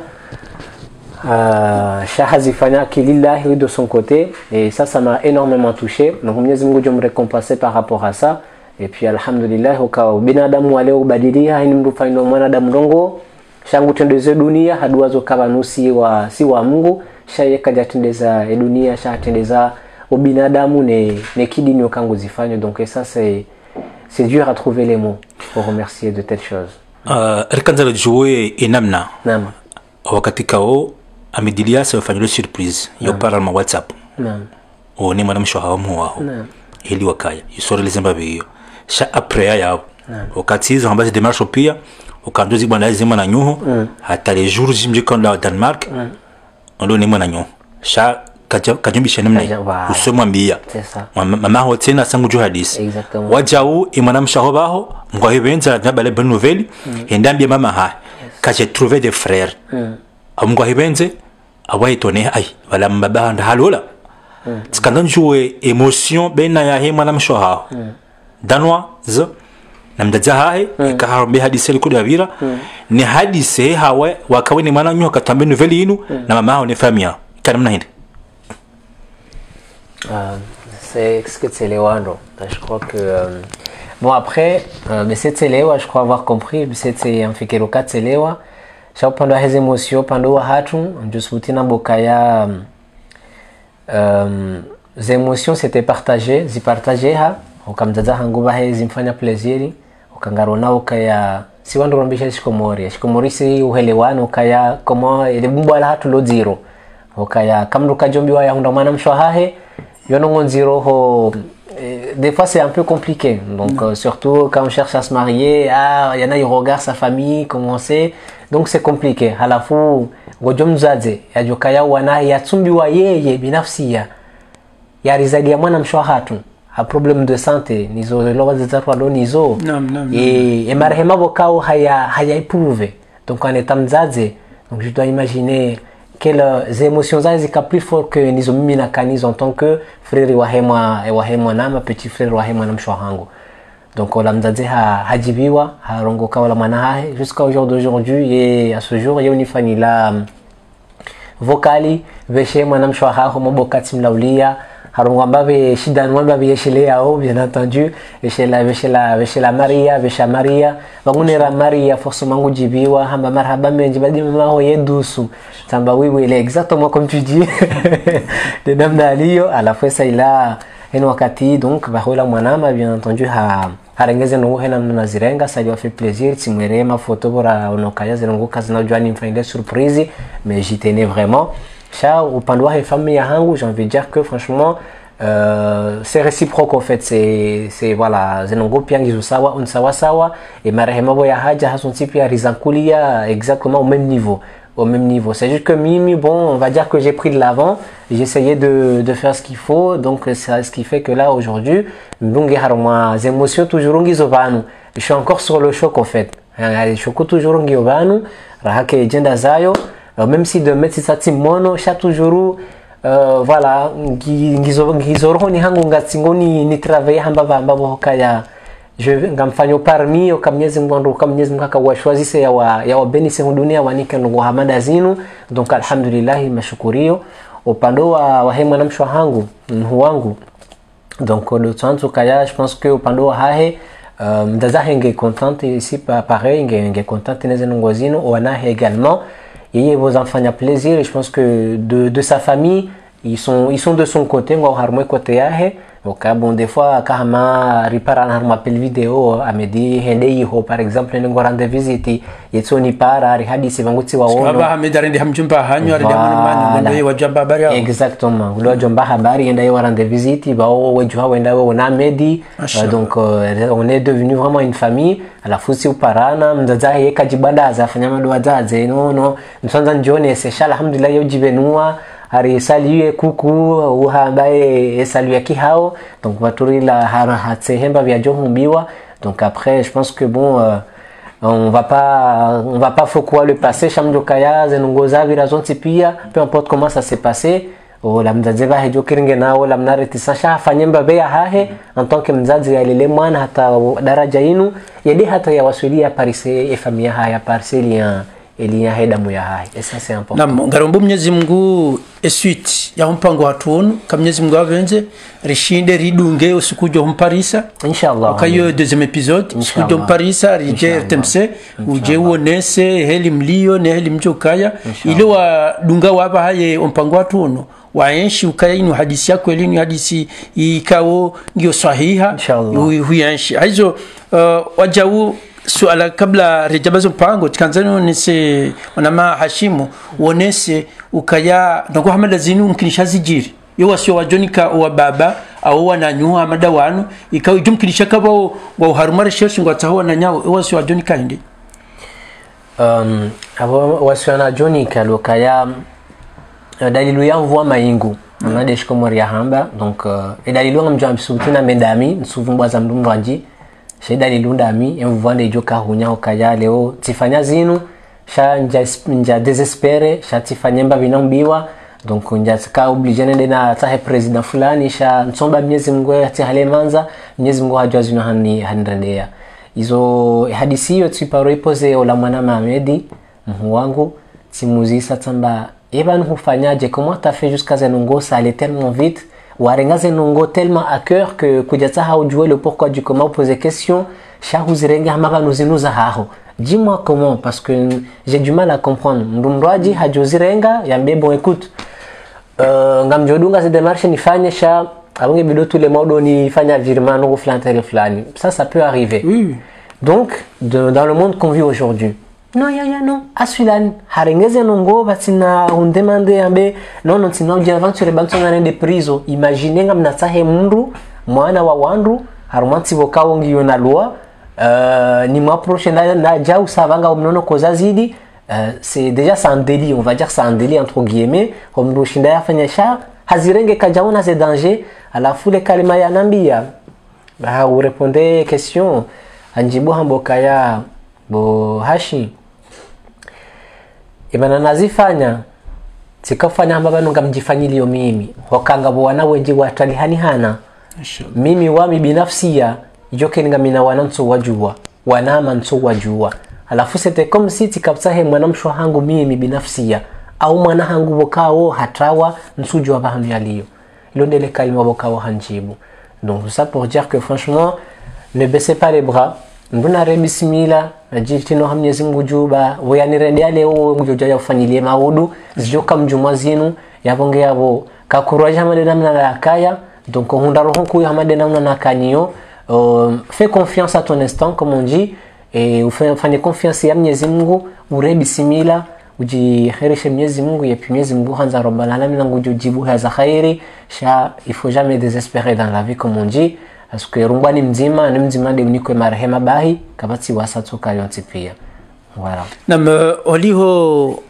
Shahazifanya kilillahi de son côté, et ça m'a énormément touché. Donc Mwenyezi Mungu je me récompenser par rapport à ça. Et puis alhamdulillah ukawa binadamu wale ubadilia ni mtu faino mwanadamu ndongo shangu tendeze dunia haduwazo kabanu si wa Mungu shayeka jatendeza dunia shatendeza ubinadamu ne kidini okangu zifanye. Donc ça c'est dur à trouver les mots pour remercier de telles choses. Rikanza jouer enamna naam wakati kao amidilia sa fanyilo surprise yo para ma WhatsApp naam oni mwana mshahamu wao naam ili wakaya isore lizemba biyo sha après yao wakati hizo ambazo démarche pia ukandozi bwana zima na nyuho hata les jours jimje quand la Danemark ndo ni mwana nyuho sha kajumbisha namna usomwambia mama ho tena sangu jo hadisi wajau imwana mshahobaho ngo hibenza nabale bonne nouvelle endambia mama ha ka j'ai trouvé des frères amgo hibenze awaitone ai wala mbaba ndalola tsikandonjue émotion bena ya he mwana mshaho danwa z namdaza hae ka harbe hadisi liko davira ni hadisi hawe wakawe ni mwana nyoka tambe nouvelle inu na mama ho ne famille kanamna hindi. C'est ce que c'est Léwando. Je crois que bon après mais c'est Léwa, je crois avoir compris c'est en fait que le cas c'est Léwa chaque pendant les émotions pendant hatu je soutenais na bokaya les émotions c'était partagé ha ukamzaza hangu bahe zimfanya plaisir ukangarona ukaya si wando rombisha shikomori si uhelewano ukaya kama ile bumbu ala hatu lo zero ukaya kamruka jombi wa yahunda mwana mshwahahe des fois c'est un peu compliqué donc surtout quand on cherche à se marier il y en a ils regardent sa famille comment c'est donc c'est compliqué à la fois gojomzaze ya jokaya wana ya tsumbi wa yeye binafsi ya rizadi ya mwana mshwahatu a problème de santé nizo loba zetatwa do nizo et marhema bokao haya éprouvé donc en état mzaze donc je dois imaginer quelles émotions zika plus fort que nizo mimi na kanizo en tant que frère wa hemwa na ma petit frère wa hemwa na mshwahangu. Donc on l'a mzaze hajibiwa harongoka wala manahahe jusqu'au jour d'aujourd'hui et à ce jour yoni fani la vocali veshe mwana mshwahaho mobokati mlaulia harongo ambabe shida nwamba yeshilea au bien entendu veshela Maria wangunera Maria forcément ngujibiwa hamba marhaba menji badi mama ho yedusu tamba oui il est exactement comme tu dis de namna aliyo à la fois ça il a en wakati donc bahola mwanama bien entendu harengeze no hena mnazirenga ça lui a fait plaisir timwere ma photo bora onokaya zinonguka zinajua ni mfanye surprise mais j'y tenais vraiment ça au pandwa et famille yangu j'ai envie de dire que franchement c'est réciproque en fait c'est voilà zinongo pia ngizo sawa on sawa et marehema boya haja hason tipi ya rizankulia exactement au même niveau c'est juste que mimi bon on va dire que j'ai pris de l'avant j'essayais de faire ce qu'il faut donc c'est ce qui fait que là aujourd'hui ndungi haroma émotions toujours ngizo banu je suis encore sur le choc en fait je suis toujours ngizo banu rahake jenda zayo même si de mettre ça timono chaque toujours voilà ngizoro ni hangu ngatsingoni ni travailler hamba bamba bohokaya je ngamfanyo parmi okamnyezi mwandu okamnyezi mkaka washwazise ya wa benise dunia wanike ngo hamada zinu donc alhamdulillah mashukurio upando wa hema na mshwa hangu wangu donc le tsantu kaya je pense que upando wa hahe mdaza henge contente ici pareil nge contente neze ngozino wana également et vos enfants a plaisir et je pense que de sa famille ils sont de son côté ngo harmo côté yahe donc bon des fois kama ripara na mapel video amedi hende iho par exemple ngo rande visite yetso ni para ri hadisi vanguti waono baba amedarende hamjumba hanyo ari damana ndo wajamba habari yao exactement ndo wajamba habari enda yo rande visite bao weju hawo enda wo na medi donc on est devenu vraiment une famille ala fusi uparana mzaza yeka jibanda za fanya madoa zaze no msanza njone se alhamdulillah yo jibenua hari saluer kuku uhambaye saluer kihao donc vaturila hara hatsehemba vya johumbiwa donc après je pense que bon on va pas focouer le passé chamjokaya zenongoza virazonti pia peu importe comment ça s'est passé la mzadzeva hejo kiringe nao la mnareti sasha fanyemba beya hahe en tant que mzazi alile mwana hata daraja inu yedi hata ya wasulia parise famia haya parcelia eliya hedamu ya hai et ça c'est important. Nam ngarombo Mwenyezi Mungu esuite ya mpango watu kama Mwenyezi Mungu avenze rishinde ridunge usikujo mparisa inshallah kayo deuxième épisode usikujo mparisa rije RTMC uje uonese heli mlio ne heli mjokaya ile wa dunga wapa haye mpango watu waenshi ukaya inu hadisi yako elini hadisi ikao ndio sahiha huyanshi hizo wajau suala kabla rejabazo mpango tikanzano nise wanama Hashimu wonese ukaya nako hamada zinu mkinishazi jiri yo wasio wajonika wa baba au wananyuha amada wanu ikawa jumkinisha kaba wa harumare sheshi ngwataho na nyao yo wasio wajonika hindi abo wasio na jonika lokaya dalilu ya mvua maingu na deshiko moria hamba donc dalilu ngamjwa msutina medami nsuvumba za mdumwanji sheda lilundami mvande joka hunya okaya leo tifanya zinu sha nja desespere sha tifanyemba binambiwa donc nja tsika obligé nende na tahe president fulani sha nsomba Mwenyezi Mungu ati halemanza Mwenyezi Mungu hajua zinu hanrendea hizo hadisi hiyo tsiparo ipoze ola mwana Mohamed mhu wangu timuzisa tamba eban hufanyaje comment t'as fait jusqu'à zenongo ça allait tellement vite warengaze nongo tellement à cœur que kujata hao jouer le pourquoi du comment poser question shahuzirenga hamaba nuzinuza haho dis-moi comment parce que j'ai du mal à comprendre ndumraji hajozirenga yambe bon écoute ngamjodunga ces démarches nifanye sha abonge bido tous les modos ni fanya virement no flantel flani ça peut arriver donc dans le monde qu'on vit aujourd'hui non non asulan harengeze nongo batina on demande ambe non tino di aventure bansona de priso imaginez ngamna tsahe mundu mwana wa wandu harumanti bokawo ngiyo na loi ni moi prochain na ja usavanga omnono koza zidi c'est déjà ça un délit on va dire ça un délit entre guillemets comme ndo shinda yafanya sha hazirenge kajaona c'est danger ala fule kalima ya nambia ba vous répondez question anjibu hambokaya bo hashi ibana nazifanya sikafanya ambaba ngamjifanyilio mimi wakanga bwana wenji watali hana mimi wami binafsia yoke ngamina wananso wajua wanama nso wajua alafu c'était comme si tikapsahe mwanamsho hangu mimi binafsia au mwana hangu bokao hatrawa nsujwa bahanu yaliyo ilo ndele kalima bokao hanjibu donc ça pour dire que franchement ne baissez pas les bras nduna rebisimila najitino Mwenyezi Mungu juba woyanirende leo ngujoja yafanyilie maudu zijoka mjumwa zinu yabonge yabo kakuraja madena na kaya donc on ndaro honku ya madena na kanio fais confiance à ton instant comme on dit et ufanye confiance ya Mwenyezi Mungu urebisimila ujihereshe Mwenyezi Mungu ya Mwenyezi Mungu hanza rabbana alamin ngujojibu haza khairi sha il faut jamais désespérer dans la vie comme on dit parce que rungwani mzima ni mzima de unikwe marehema bahi kabati wasatoka yonti pia voilà nam oliho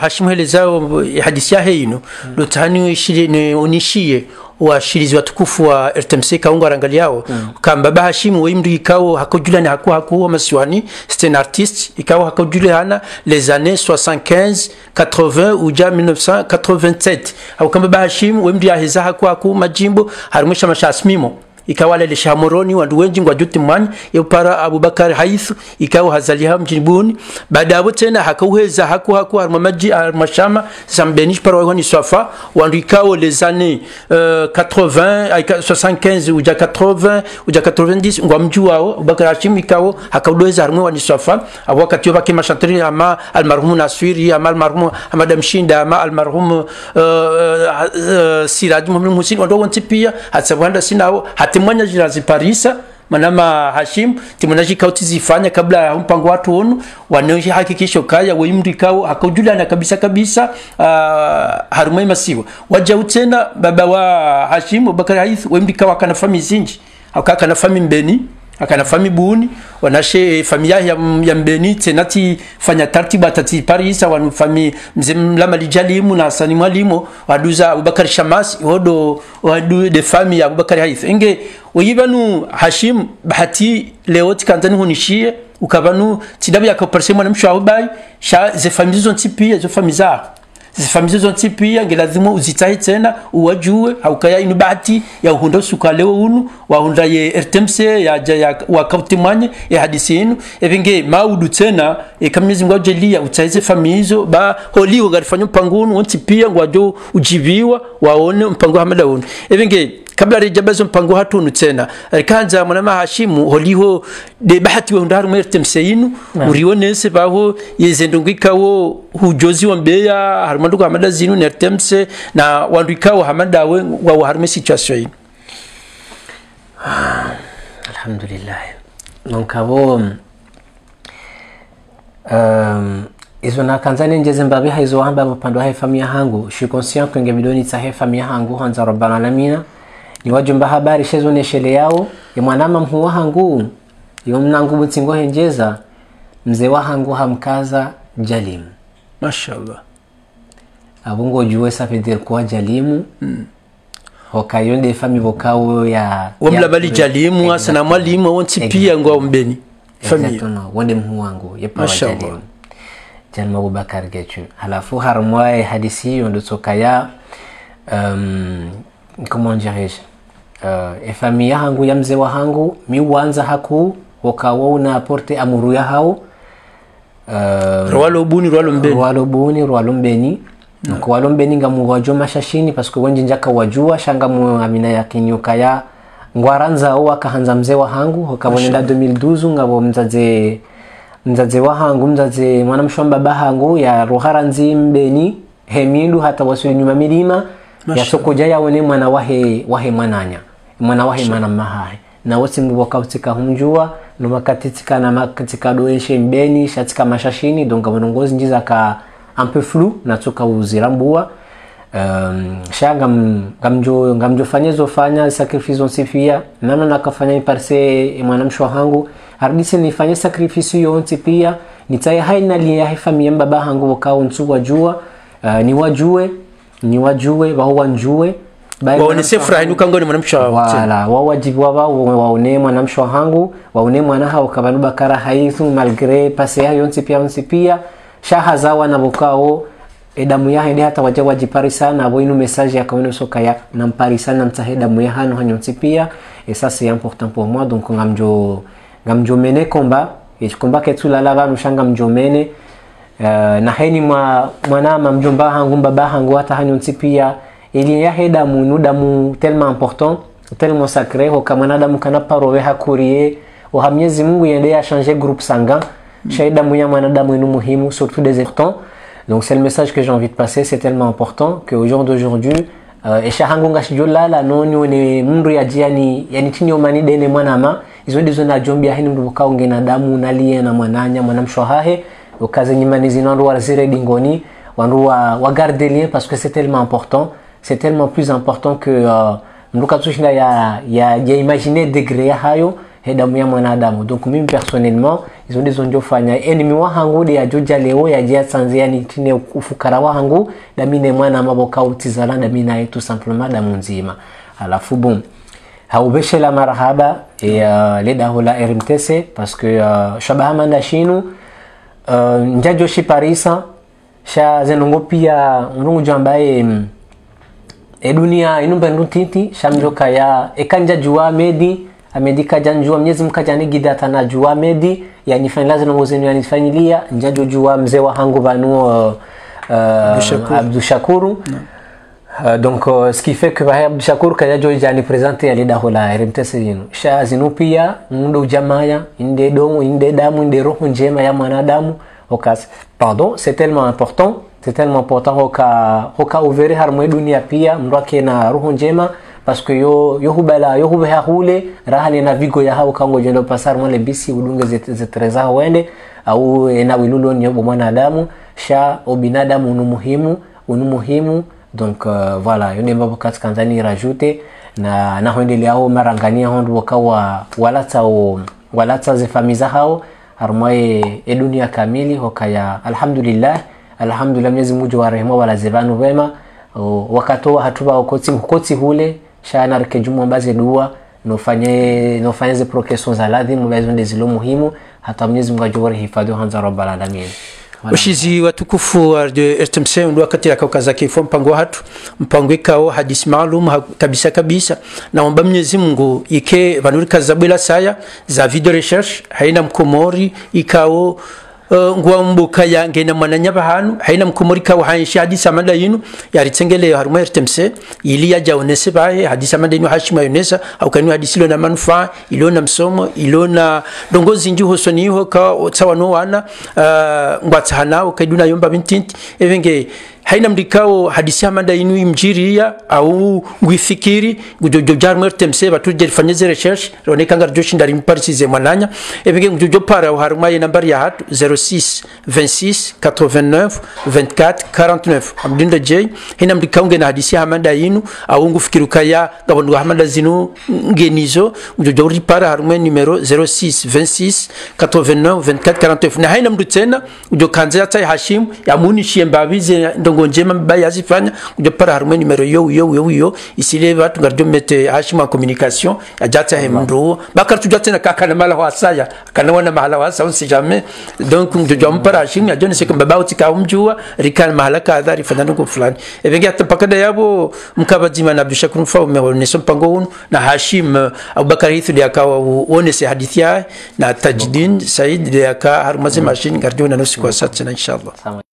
Hashimu helezao hadisi ya hino lutani ishiri unishie wa shirizi watukufu wa RTMC kaunga rangali yao kamba ba Hashimu wimdu ikao hakojulani hakuwa masiwani c'est un artiste ikao hakojulana les années 75 80 ou ja 1987 au kamba ba Hashimu wimdu ya heza hakuwa majimbo harumesha mashasmimo ikawa lele shamoroni wandu wengi ngwa juti mwanya yopara Abubakar Haithu ikawa hazaliha mjini Buni. Baada hapo tena hakauheza haku harmamaji armashama sambenish para wani swafa wandu ikawa les années 80 75 uja 80 uja 90 ngwa mji wao Abubakar Hashim ikawa hakauheza harmwe wani swafa wakati wake mashantri ama almarhum Nasiri ama almarhum Hamad Mshinda ama almarhum Siraj Muhammad Hussein wandu wanti pia hatsabanda sinao hatimanya jirazi Parisa manama Hashim timunaji kauti zifanya kabla ya mpango watu onu wanaoshi hakikisho kaya weimri kao hakujulana kabisa harumai masiwa waja utena baba wa Hashim Abubakar Haithu weimri kao akana fami zinji akana fami Mbeni akana fami Buni wanashe familia ya Mbeni tenati fanya tartiba tati Parisa wanu fami mzemlama lijalimu na Hasani Mwalimu waduza Abubakar Shamas wadu de fami ya Abubakar Haithu inge weyibanu Hashim bahati leo tikantani hunishie ukabanu tidabu ya kaparse mwana mshwahubai sha ze famili zonti pia zo famili za ze famili zonti pia ngelazima uzitahi tena uwajue haukaya inu bahati ya uhunda usuka leo unu wahunda ye RTMC ya wakautimanye ya hadisi inu ebinge maudu tena kamnyezi mwa ujelia utaize famili hizo ba holi ugarifanya mpangu unu onti pia ngwajo ujibiwa waone mpangu hamada unu ebinge kabla rejabazo mpango hatunu tena kanza mwana Hashimu holiho de bahati wa hundaru mertemseinu urionese baho yezendungikawo hujozi wa Mbeya harmandu kwa hamada zinu nertemse na wanduikawo hamada we wa harume situation hii. Alhamdulillah. Donc abo izo na kanzani njeze mbabi haizo hamba mpando hai famia hangu je suis conscient que ngebidoni tsahe famia hangu hanza rabbana alamina ni wajumba habari shezo neshele yao ya mwanama mhuwa hangu yomnangu butingo henjeza mzee wa hangu hamkaza Jalimu mashallah abungo juwe ça veut dire quoi Jalimu hokayon de famille vokao ya wamla bali Jalimu asana mwalimu wonti pia ngwa Mbeni famille wonde mhuwa hangu yepa Jalimu Jalma Abubakar Gechu halafu harmwae hadisi yondo sokaya comment dirais-je famille hangu ya mzee wa hangu mi uanza haku wakawa una aporte amuru ya hao Rwalo Buni Rwalo Mbeni nuko Rwalo Mbeni ngamu wajo mashashini parce que wenje njaka wajua shanga mu amina ya kinyoka ya ngwaranza au akahanza mzee wa hangu wakabonenda 2012 ngabo mzaze wa hangu mzaze mwana mshomba bahangu ya Ruharanzi Mbeni Hemidu hata wasuli nyuma milima ya sokoja ya wone mwana wahe mwananya mwana wahe mwana mahahe na wote mbuboka utika humjua no makatitika na makatika doeshe Mbeni shatika mashashini donc monongozi njiza ka un peu flou na toka uzirambua shanga ngamjo fanyezo fanya sacrifice onsifia nana nakafanya iparse mwana mshwa hangu hardise nifanye sacrifice yonti pia nitaye haina liya famia baba hangu wakao ntu wajua ni wajue wawanjue waone sefra hinuka ngoni mwanamsha wala wawajibu waone mwanamsha hangu waone mwana hao kabanu Bakara Haithu malgré passé yonti pia shahazawa na bokao edamu ya hende hata wajawaji Parisa na boinu message ya kaone soka ya na Parisa na mtaheda mu ya hano hanyonti pia et ça c'est important pour moi donc ngamjo mene combat et combat ketu la lava nushanga mjomene na heni mwanama mjomba hangu baba hangu hata hanyonti pia ili ya heda mu tellement important tellement sacré ho kama nadamu kana parowe hakurie o hamyezi Mungu yende ya changer groupe sanguin shaida muya mwanadamu inu muhimu surtout des importants. Donc c'est le message que j'ai envie de passer, c'est tellement important que au jour d'aujourd'hui et shahangu ngashjola la nonyo ni mundu ya jiani yani chini omani dene mwanama izo ndizo na jombi ya hini mdubuka ungena damu nalie na mwananya mwanamshohahe ukaze nyimani zinandu wazire dingoni wandu wa garder lien parce que c'est tellement important, c'est tellement plus important que mduka tushinda ya imaginer degré ya hayo hedamu ya mwanadamu. Donc mimi personnellement izo ndizo ndio fanya enemy wa hangu de ya joja leo ya jia Tanzania tine ufukara wa hangu damine mwana maboka utizala damina yetu simplement damu nzima. Alafu bon haubeshe la marhaba leda hola RMTC parce que shabaha manda shinu njajo shi Parisa sha zenongo pia ndungu jambaye dunia inumba ndutiti shamjo kaya ekanja jua amedi kaja njua Mwenyezi mkaja nigida tana jua amedi yani fanyilazo na mozenu yani fanyilia njajo jua mzee wa hangu banu Abdou Shakuru. Donc ce qui fait que Abdou Shakur kaya jo jani présenter ali da hola RMTS yenu sha zinu pia ndo jamaya inde domo inde damu inde roho njema ya mwanadamu okas pardon c'est tellement important hoka uvere harmwe dunia pia mrake na roho njema parce que yo hubala yo hube hule rahali na vigo ya hao kango jendo pasar mole bisi udunge zetreza wende au na wilulo nyo mwanadamu sha obinadamu unu muhimu. Donc voilà yone mbapo katika Tanzania rajute na hoendelea hao marangania hondo wakawa walata ze famiza hao harmwe dunia kamili hokaya alhamdulillah Mwenyezi Mungu wa rehema wala zebanu wema wakatoa hatuba ukoti hule shana rekejumu ambaze dua nofanye ze progressions za ladhimu bazo ndezilo muhimu hata Mwenyezi Mungu ajore hifadhi hanza rabbal alamin. Washizi watukufu wa RTMC ndo wakati ya kaukaza kifo mpango hatu mpango ikao hadisi maalum kabisa naomba Mwenyezi Mungu ike vanurika zabila saya za video research haina mkomori ikao ngwa mbuka yange na mwananya bahanu haina mkomorika wa haisha hadisa manda yinu yaritengele haruma RTMC ili ya jaonese bae hadisa manda yinu hashima yonesa au kanu hadisi ilo na manufaa ilo na msomo ilo na dongozi nju hosoni ho ka sawa no wana ngwa tsahana ukaiduna yomba bintinti evenge haina mdikao hadisi manda yinu imjiria au ngwifikiri ngujojar RTMC batuje fanyeze research roneka ngar joshi ndari mparisize mwananya evenge ngujojo para haruma ya nambari ya hatu 06 26 89 24 49 amdinda J hina mdikaunge na hadisi hamanda yinu au ngufikiruka ya gabondu hamanda zinu ngenizo ujojori para harume numero 06 26 89 24 49 na haina mdu tena ujokanze hata Hashim ya munishi mbabize ndongo njema mbaya zifanya ujopara harume numero yo isile watu ngarjo mete Hashim wa communication ya jata hemndu bakar tujate na kakana mala wasaya kana wana mahala wasa unsi jamais donc ndio mpara Hashim ya jone sekamba bauti ka umjua rikan mahala kadha rifadana ko fulani ebengi atapakada yabo mkabazima na Abdou Shakur fa umeonesha mpango huu na Hashim Abubakar Hithu dia akawa uonese hadithi ya na Tajdin Said dia aka harumaze machine ngarjo na nusu kwa sasa inshallah.